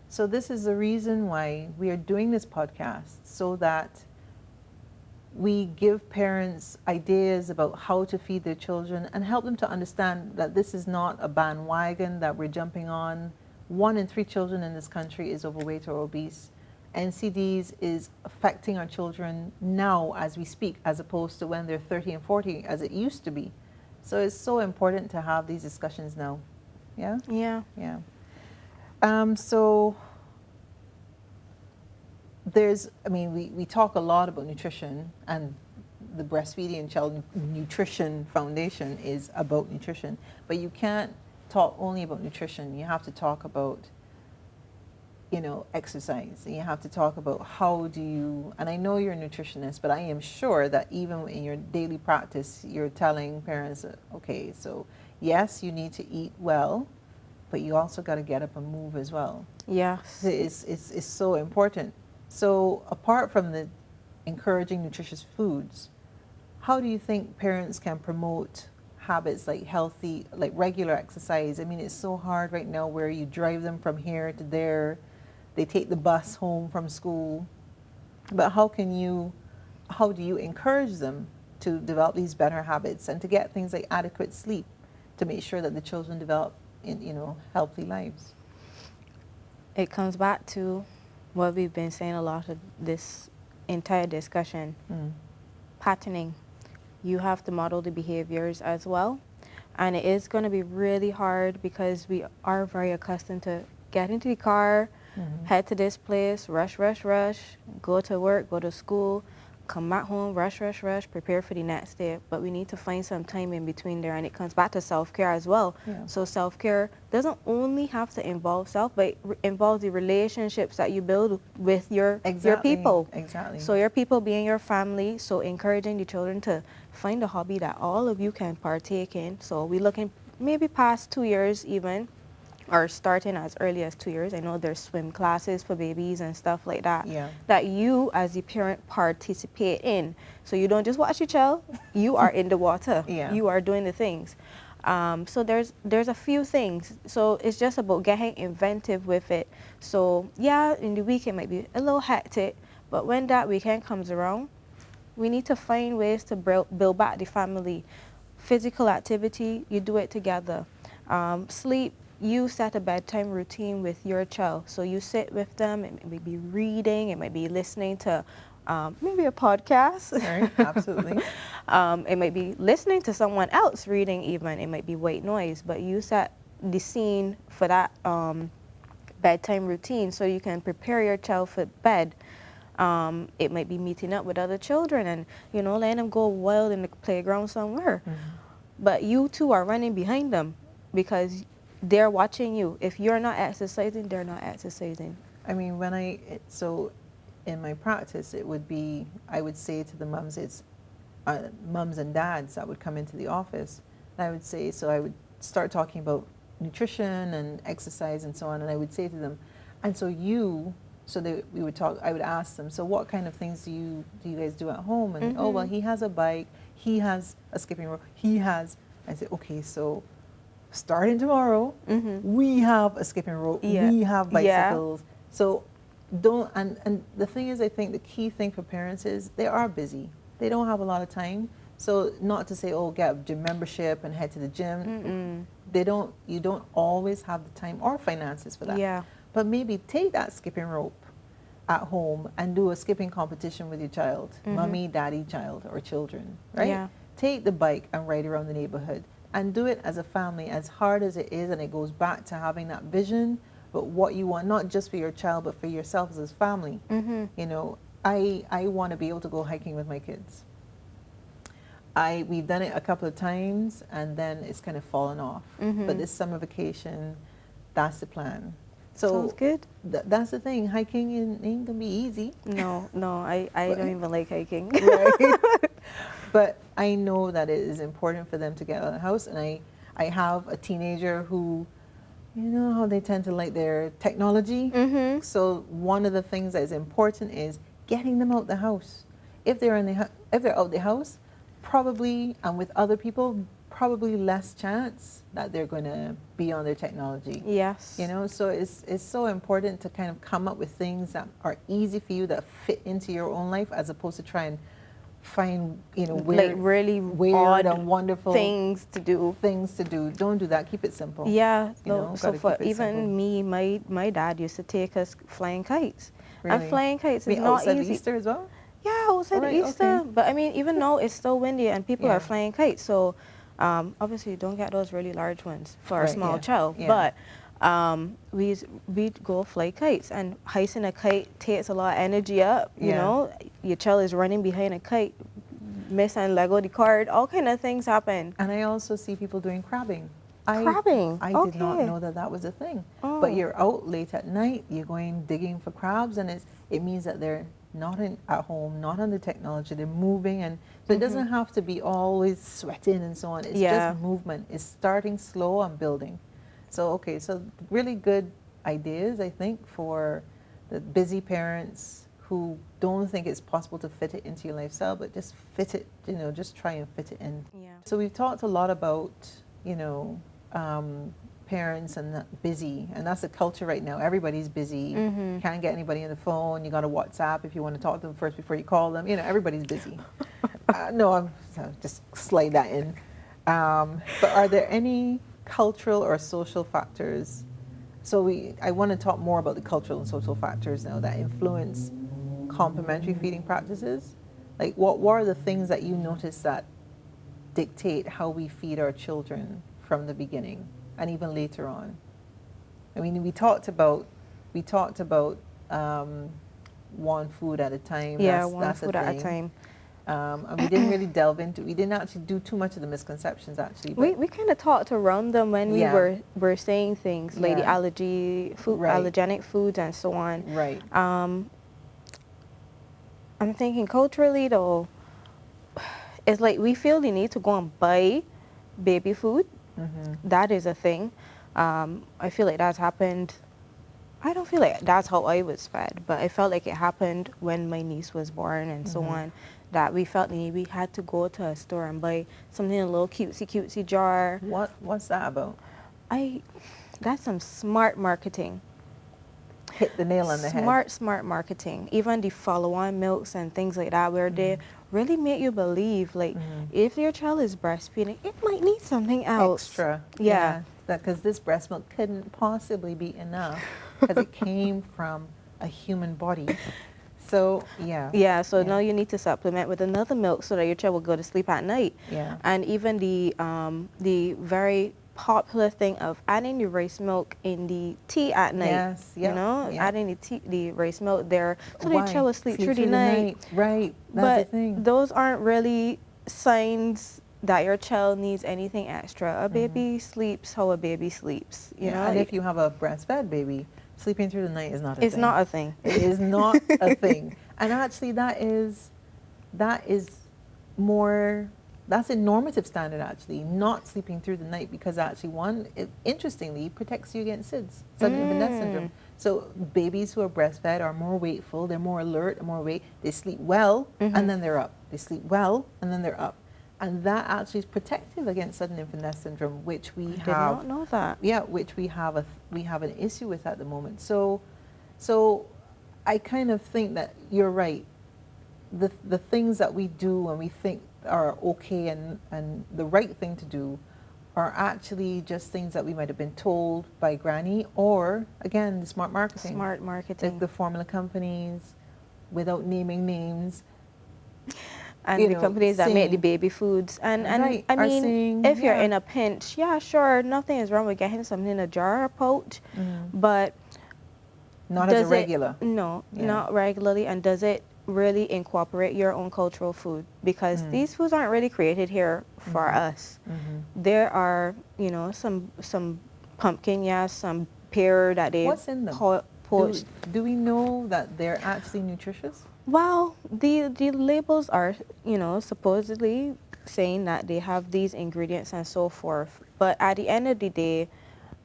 So this is the reason why we are doing this podcast, so that we give parents ideas about how to feed their children and help them to understand that this is not a bandwagon that we're jumping on. 1 in 3 children in this country is overweight or obese. NCDs is affecting our children now as we speak, as opposed to when they're 30 and 40 as it used to be. So it's so important to have these discussions now. Yeah? Yeah. Yeah. So we talk a lot about nutrition, and the Breastfeeding and Child Nutrition Foundation is about nutrition, but you can't talk only about nutrition. You have to talk about, exercise, and you have to talk about how do you, and I know you're a nutritionist, but I am sure that even in your daily practice, you're telling parents, okay, so yes, you need to eat well, but you also got to get up and move as well. Yes. It's so important. So apart from the encouraging nutritious foods, how do you think parents can promote habits like healthy, like regular exercise? I mean, it's so hard right now where you drive them from here to there, they take the bus home from school, but how do you encourage them to develop these better habits and to get things like adequate sleep to make sure that the children develop healthy lives? It comes back to what we've been saying a lot of this entire discussion. Patterning. You have to model the behaviors as well. And it is going to be really hard because we are very accustomed to get into the car, head to this place, rush, go to work, go to school, come back home, rush, prepare for the next day. But we need to find some time in between there, and it comes back to self-care as well. Yeah. So self-care doesn't only have to involve self, but it involves the relationships that you build with your people. Exactly. So your people being your family, so encouraging the children to find a hobby that all of you can partake in. So we're looking maybe past 2 years even, or starting as early as 2 years. I know there's swim classes for babies and stuff like that, that you as the parent participate in. So you don't just watch your child, you are in the water, you are doing the things. So there's a few things. So it's just about getting inventive with it. So yeah, in the week it might be a little hectic, but when that weekend comes around, we need to find ways to build back the family. Physical activity, you do it together. Sleep, you set a bedtime routine with your child. So you sit with them, it may be reading, it might be listening to maybe a podcast. Right, absolutely. It might be listening to someone else reading even, it might be white noise, but you set the scene for that bedtime routine so you can prepare your child for bed. It might be meeting up with other children and, letting them go wild in the playground somewhere. but you too are running behind them because they're watching you. If you're not exercising, they're not exercising. I mean, so in my practice, it would be, I would say to the mums, it's mums and dads that would come into the office. And I would say, so I would start talking about nutrition and exercise and so on, and I would say to them, and so we would talk, I would ask them, so what kind of things do you guys do at home? And oh, well, he has a bike, he has a skipping rope, I said, okay, so starting tomorrow, we have a skipping rope, we have bicycles. So and the thing is, I think the key thing for parents is they are busy. They don't have a lot of time. So not to say, oh, get a gym membership and head to the gym. You don't always have the time or finances for that. Yeah. But maybe take that skipping rope at home and do a skipping competition with your child, mommy, daddy, child, or children, right? Yeah. Take the bike and ride around the neighborhood and do it as a family, as hard as it is, and it goes back to having that vision, but what you want, not just for your child, but for yourself as family. You know, I want to be able to go hiking with my kids. We've done it a couple of times, and then it's kind of fallen off. But this summer vacation, that's the plan. So sounds good. That's the thing. Hiking ain't gonna be easy. No, I don't even like hiking. Right. But I know that it is important for them to get out of the house, and I have a teenager who, you know how they tend to like their technology. So one of the things that is important is getting them out the house. If they're out the house, probably, and with other people, probably less chance that they're going to be on their technology. Yes. You know, so it's so important to kind of come up with things that are easy for you, that fit into your own life, as opposed to try and find, you know, weird, like really weird and wonderful things to do. Don't do that. Keep it simple. Yeah. You know, so for even simple. me, my dad used to take us flying kites. Really? And flying kites is not outside easy. Easter as well? Yeah, outside Easter. Okay. But I mean, even though it's still windy and people Yeah. are flying kites, so obviously don't get those really large ones for a small child. Yeah. But we'd go fly kites, and hoisting a kite takes a lot of energy up. You know, your child is running behind a kite, miss and Lego the card, all kind of things happen. And I also see people doing crabbing. Crabbing? I did not know that was a thing. Oh. But you're out late at night, you're going digging for crabs, and it means that they're not at home, not on the technology, they're moving, and so it doesn't have to be always sweating and so on. It's just movement. It's starting slow and building. So so really good ideas, I think, for the busy parents who don't think it's possible to fit it into your lifestyle, but just fit it, you know, just try and fit it in. Yeah. So we've talked a lot about, you know, parents and busy, and that's the culture right now. Everybody's busy. Can't get anybody on the phone. You got to WhatsApp if you want to talk to them first before you call them. You know, everybody's busy. I'll just slide that in. But are there any cultural or social factors? So I want to talk more about the cultural and social factors now that influence complementary feeding practices. Like, what are the things that you notice that dictate how we feed our children from the beginning and even later on? I mean, we talked about one food at a time. Yeah, that's one food at a time. And we didn't really we didn't actually do too much of the misconceptions, actually. We kind of talked around them when we were saying things like the allergenic foods and so on. Right. I'm thinking culturally though, it's like we feel the need to go and buy baby food. That is a thing. I feel like that's happened. I don't feel like that's how I was fed, but I felt like it happened when my niece was born and so on, that we felt we had to go to a store and buy something in a little cutesy jar. What's that about? That's some smart marketing. Hit the nail on the head. Smart marketing. Even the follow-on milks and things like that, where they really make you believe, like, if your child is breastfeeding, it might need something else. Extra. Yeah. Because this breast milk couldn't possibly be enough because it came from a human body. So, so now you need to supplement with another milk so that your child will go to sleep at night. Yeah. And even the very popular thing of adding the rice milk in the tea at night. Yes, you know, adding the rice milk there so that your child will sleep through the night. Right, that's but the thing. those aren't really signs that your child needs anything extra. A baby sleeps how a baby sleeps, you know? And if you have a breastfed baby, sleeping through the night is not a It's thing. not a thing. It is not a thing. And actually that is more, that's a normative standard actually, not sleeping through the night, because actually interestingly, protects you against SIDS, sudden infant death syndrome. So babies who are breastfed are more wakeful, they're more alert, more awake, they sleep well, and then they're up. They sleep well, and then they're up. And that actually is protective against sudden infant death syndrome, which we Did not know that. Yeah, which we have an issue with at the moment. So I kind of think that you're right. The things that we do and we think are okay and the right thing to do are actually just things that we might have been told by granny, or again, the smart marketing. Smart marketing. The formula companies, without naming names. And the companies that make the baby foods. And right, I mean, saying, if you're in a pinch, yeah, sure, nothing is wrong with getting something in a jar or pouch, but not as a regular. No, not regularly. And does it really incorporate your own cultural food? Because these foods aren't really created here for us. There are, you know, some pumpkin, some pear that they What's in them? poached. Do we know that they're actually nutritious? Well, the labels are, you know, supposedly saying that they have these ingredients and so forth. But at the end of the day,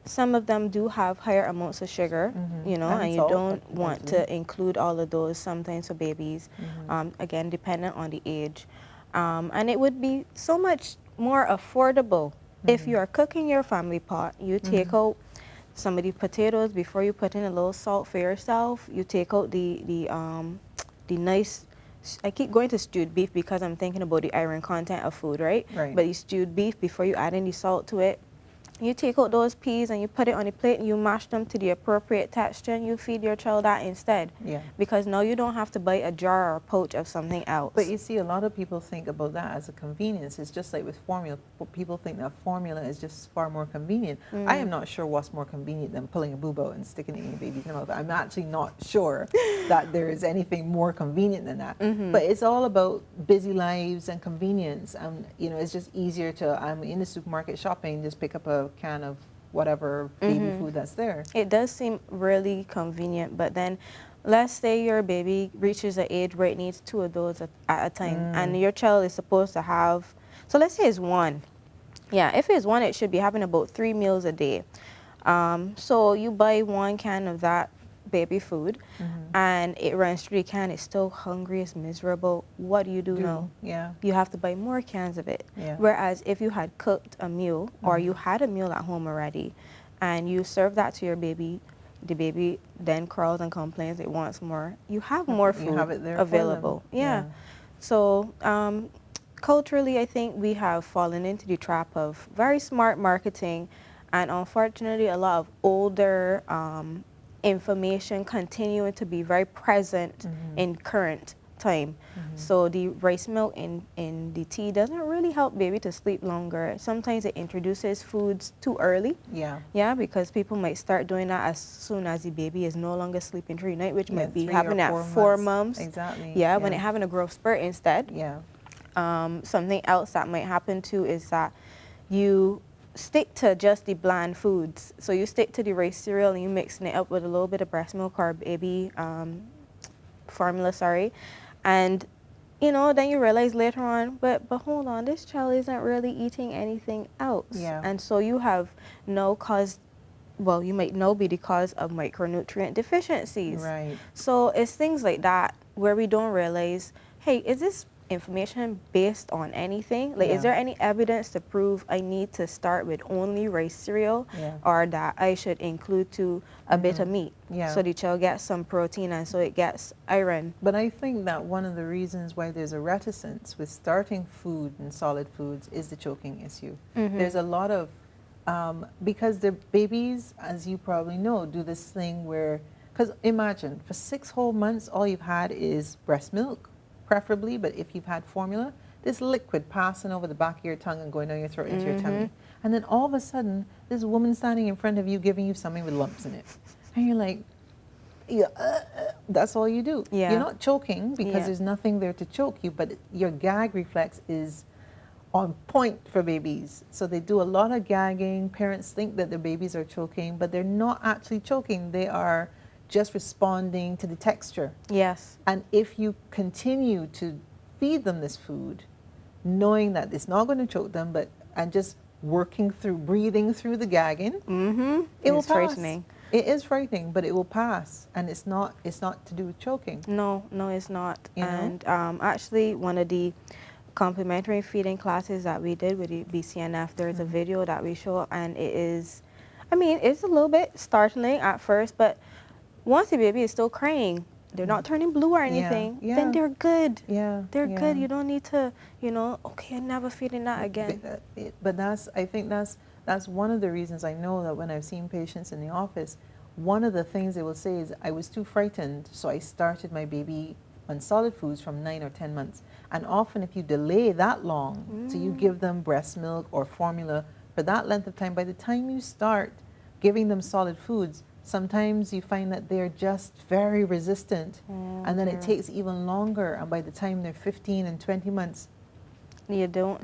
some of them do have higher amounts of sugar, you know, and you don't want to include all of those sometimes for babies, again, dependent on the age. And it would be so much more affordable if you are cooking your family pot. You take out some of the potatoes before you put in a little salt for yourself. You take out the nice, I keep going to stewed beef because I'm thinking about the iron content of food, right? But the stewed beef, before you add any salt to it, you take out those peas and you put it on a plate and you mash them to the appropriate texture and you feed your child that instead. Yeah. Because now you don't have to buy a jar or a pouch of something else. But you see, a lot of people think about that as a convenience. It's just like with formula. People think that formula is just far more convenient. I am not sure what's more convenient than pulling a boob out and sticking it in your baby's mouth. I'm actually not sure that there is anything more convenient than that. But it's all about busy lives and convenience. You know, it's just easier to, I'm in the supermarket shopping, just pick up a can of whatever baby food that's there. It does seem really convenient, but then let's say your baby reaches an age where it needs 2 of those at a time, and your child is supposed to have, so let's say it's 1. Yeah, if it's 1, it should be having about 3 meals a day. So you buy 1 can of that baby food, and it runs through the can, it's still hungry, it's miserable. What do you do now? Yeah. You have to buy more cans of it. Yeah. Whereas if you had cooked a meal, or you had a meal at home already, and you serve that to your baby, the baby then crawls and complains it wants more. You have more food available. Yeah. So culturally, I think we have fallen into the trap of very smart marketing, and unfortunately a lot of older information continuing to be very present in current time. So the rice milk in the tea doesn't really help baby to sleep longer. Sometimes it introduces foods too early. Yeah, because people might start doing that as soon as the baby is no longer sleeping through the night, which might be happening at 4 months. Exactly. Yeah, when it's having a growth spurt instead. Yeah. Something else that might happen too is that you stick to just the bland foods. So you stick to the rice cereal and you mixing it up with a little bit of breast milk or baby formula, and you know, then you realize later on, but hold on, this child isn't really eating anything else. And so you have no cause, well, you might now be the cause of micronutrient deficiencies. So it's things like that where we don't realize, hey, is this information based on anything? Like, is there any evidence to prove I need to start with only rice cereal, or that I should include a bit of meat so the child gets some protein and so it gets iron? But I think that one of the reasons why there's a reticence with starting food and solid foods is the choking issue. There's a lot of because the babies, as you probably know, do this thing where, because imagine for 6 whole months all you've had is breast milk, preferably, but if you've had formula, this liquid passing over the back of your tongue and going down your throat into your tummy. And then all of a sudden, this woman standing in front of you giving you something with lumps in it. And you're like, that's all you do. You're not choking because there's nothing there to choke you, but your gag reflex is on point for babies. So they do a lot of gagging. Parents think that their babies are choking, but they're not actually choking. They are just responding to the texture. Yes. And if you continue to feed them this food, knowing that it's not going to choke them, and just working through, breathing through the gagging, it will pass. Frightening. It is frightening, but it will pass, and it's not to do with choking. No, it's not. You know? And actually, one of the complementary feeding classes that we did with the BCNF, there's a video that we show, and it is, I mean, it's a little bit startling at first, but once the baby is still crying, they're not turning blue or anything, then they're good. They're good. You don't need to, okay, I'm never feeding that again. But I think that's one of the reasons I know that when I've seen patients in the office, one of the things they will say is, I was too frightened, so I started my baby on solid foods from 9 or 10 months. And often if you delay that long, so you give them breast milk or formula for that length of time, by the time you start giving them solid foods, sometimes you find that they're just very resistant, and then it takes even longer, and by the time they're 15 and 20 months, you don't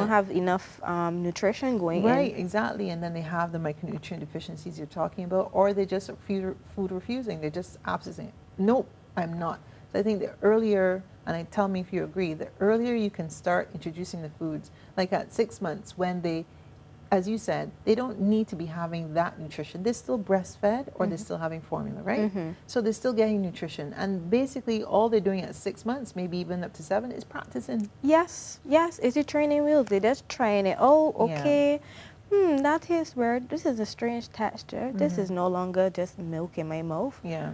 have enough nutrition going in. Right, exactly, and then they have the micronutrient deficiencies you're talking about, or they just are food refusing. They're just absent. Nope, I'm not. So I think the earlier, and tell me if you agree, the earlier you can start introducing the foods, like at 6 months when they, as you said, they don't need to be having that nutrition. They're still breastfed, or they're still having formula, right? So they're still getting nutrition. And basically all they're doing at 6 months, maybe even up to 7, is practicing. Yes. It's a training wheels. They're just trying it. Oh, okay. That tastes weird. This is a strange texture. This is no longer just milk in my mouth. Yeah.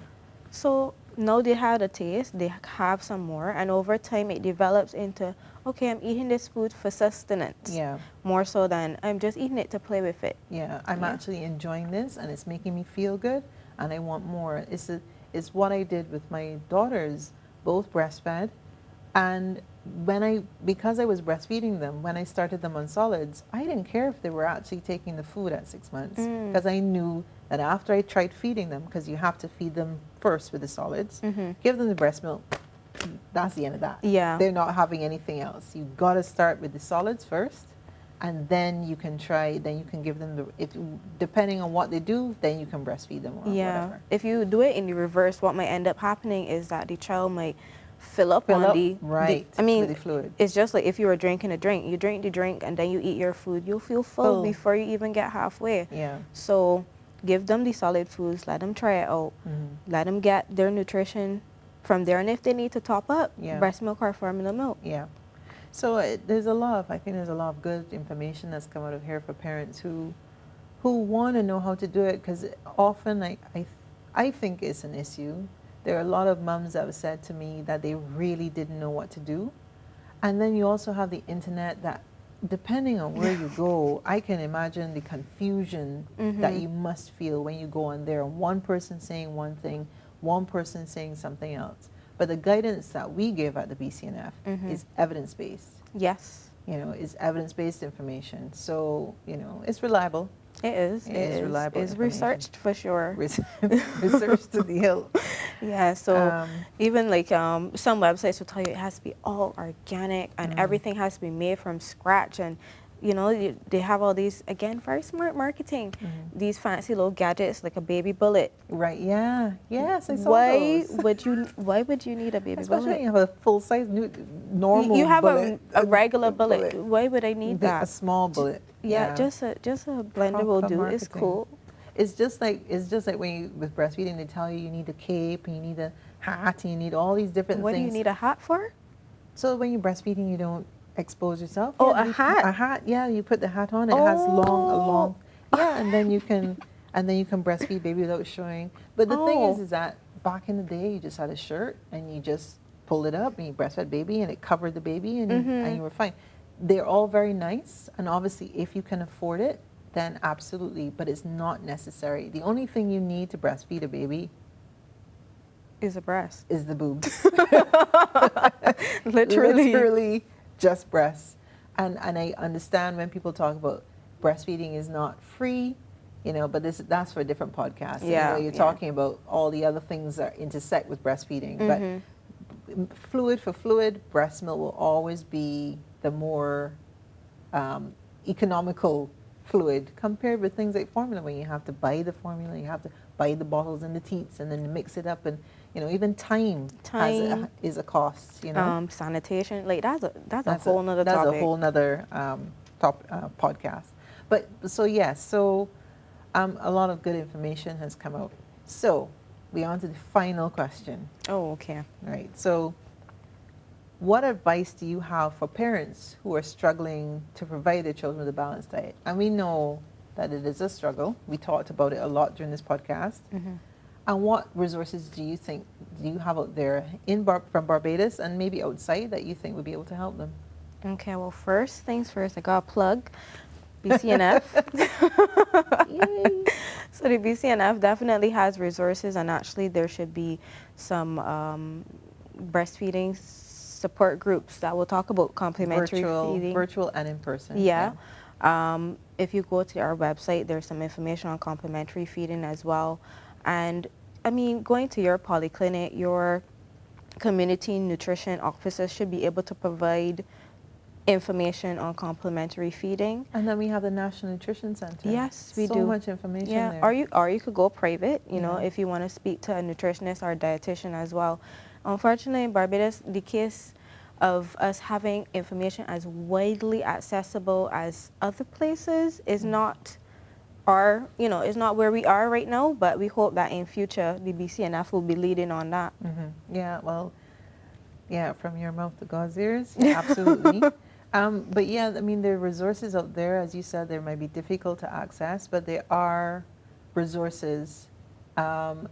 So now they have a taste, they have some more, and over time it develops into, okay, I'm eating this food for sustenance. Yeah. More so than I'm just eating it to play with it. Yeah, I'm actually enjoying this, and it's making me feel good, and I want more. It's what I did with my daughters, both breastfed, and because I was breastfeeding them, when I started them on solids, I didn't care if they were actually taking the food at 6 months, because I knew that after I tried feeding them, because you have to feed them first with the solids, give them the breast milk, that's the end of that. Yeah. They're not having anything else. You've got to start with the solids first, and then you can give them depending on what they do, then you can breastfeed them or whatever. If you do it in the reverse, what might end up happening is that the child might fill up with the fluid. It's just like if you were drinking a drink, you drink the drink and then you eat your food, you'll feel full before you even get halfway. Yeah. So give them the solid foods, let them try it out, let them get their nutrition from there, and if they need to top up, breast milk or formula milk. Yeah. So I think there's a lot of good information that's come out of here for parents who want to know how to do it, because often I think it's an issue. There are a lot of mums that have said to me that they really didn't know what to do. And then you also have the internet that, depending on where you go, I can imagine the confusion that you must feel when you go on there, and one person saying one thing, one person saying something else. But the guidance that we give at the BCNF is evidence-based. Yes. Is evidence-based information. So, it's reliable. It is. It is reliable. It's researched for sure. Research to the hilt. Yeah, so even like some websites will tell you it has to be all organic and everything has to be made from scratch, and they have all these, again, very smart marketing, these fancy little gadgets like a baby bullet. Right, yeah. Yes, I saw those. Why would you need a baby bullet? Especially when you have a full-size normal you have bullet. a regular bullet. Why would I need that? A small bullet. Yeah, just a blender will do. It's cool. It's just like when with breastfeeding, they tell you need a cape, and you need a hat, and you need all these different things. What do you need a hat for? So when you're breastfeeding, you don't expose yourself. Oh, a hat. A hat. Yeah, you put the hat on. It has a long. Yeah, and then you can breastfeed baby without showing. But the thing is that back in the day, you just had a shirt and you just pulled it up and you breastfed baby, and it covered the baby, and you were fine. They're all very nice, and obviously if you can afford it, then absolutely, but it's not necessary. The only thing you need to breastfeed a baby is a breast. Is the boobs. Literally just breasts. And I understand when people talk about breastfeeding is not free, but that's for a different podcast. Yeah, you're talking about all the other things that intersect with breastfeeding. But fluid for fluid, breast milk will always be the more economical fluid compared with things like formula, where you have to buy the formula, you have to buy the bottles and the teats, and then mix it up, and even time is a cost. Sanitation, like that's a whole nother topic. That's a whole nother podcast. But so a lot of good information has come out. So we're on to the final question. Oh, okay. Right. So what advice do you have for parents who are struggling to provide their children with a balanced diet? And we know that it is a struggle. We talked about it a lot during this podcast. Mm-hmm. And what resources do you have out there from Barbados and maybe outside that you think would be able to help them? Okay, well, first things first, I got a plug. BCNF. So the BCNF definitely has resources, and actually there should be some breastfeeding support groups that will talk about complementary feeding. Virtual and in person. Yeah. If you go to our website, there's some information on complementary feeding as well. And I mean, going to your polyclinic, your community nutrition officers should be able to provide information on complementary feeding. And then we have the National Nutrition Center. Yes, we do. So much information there. Or you could go private, you know, if you want to speak to a nutritionist or a dietitian as well. Unfortunately, in Barbados, the case of us having information as widely accessible as other places is not is not where we are right now, but we hope that in future the BCNF will be leading on that. Mm-hmm. Yeah, well, from your mouth to God's ears, absolutely. But yeah, I mean, there are resources out there. As you said, they might be difficult to access, but there are resources. And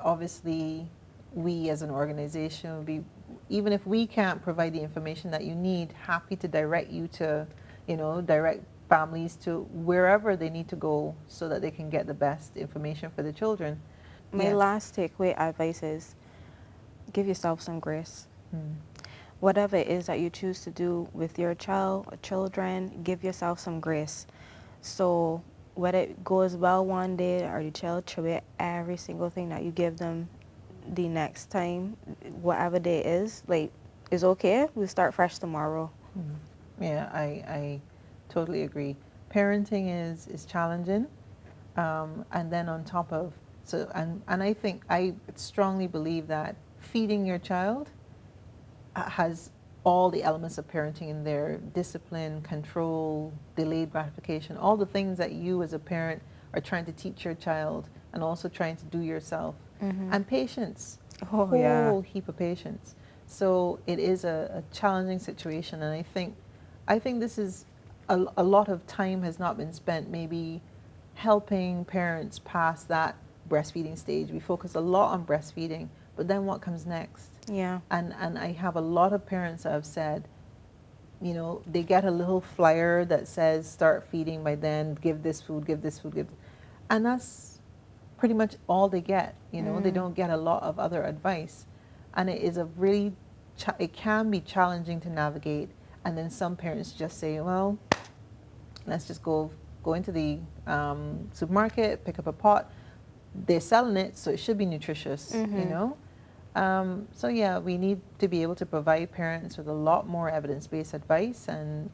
obviously, we as an organization would be, even if we can't provide the information that you need, happy to direct you to, direct families to wherever they need to go so that they can get the best information for the children. My last takeaway advice is give yourself some grace. Whatever it is that you choose to do with your child or children, give yourself some grace. So whether it goes well one day or the child throw away every single thing that you give them the next time, whatever day is, it's okay. We'll start fresh tomorrow. Yeah, I totally agree. Parenting is challenging. And then on top of, and I strongly believe that feeding your child has all the elements of parenting in there: discipline, control, delayed gratification, all the things that you as a parent are trying to teach your child and also trying to do yourself. And patience, a whole heap of patience. So it is a challenging situation, and I think this is a lot of time has not been spent maybe helping parents past that breastfeeding stage. We focus a lot on breastfeeding, but then what comes next? Yeah. And I have a lot of parents that have said, they get a little flyer that says start feeding by then, give this food, and that's pretty much all they get. They don't get a lot of other advice, and it is it can be challenging to navigate. And then some parents just say, well, let's just go into the supermarket, pick up a pot. They're selling it, so it should be nutritious, So yeah, we need to be able to provide parents with a lot more evidence-based advice and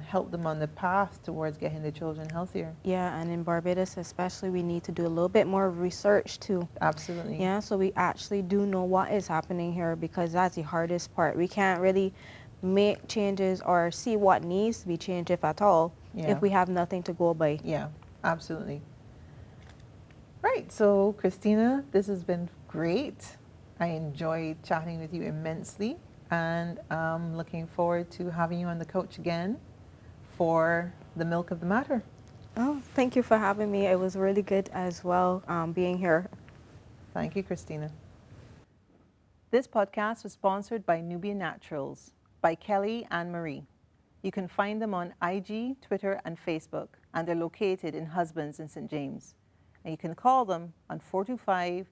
help them on the path towards getting their children healthier. Yeah, and in Barbados especially, we need to do a little bit more research too. Absolutely. Yeah, so we actually do know what is happening here, because that's the hardest part. We can't really make changes or see what needs to be changed, if at all, if we have nothing to go by. Yeah, absolutely. Right, so Christina, this has been great. I enjoyed chatting with you immensely, and I'm looking forward to having you on the couch again for the Milk of the Matter. Oh, thank you for having me. It was really good as well being here. Thank you, Christina. This podcast was sponsored by Nubian Naturals by Kelly and Marie. You can find them on IG, Twitter, and Facebook, and they're located in Husbands in St. James. And you can call them on 425-0881.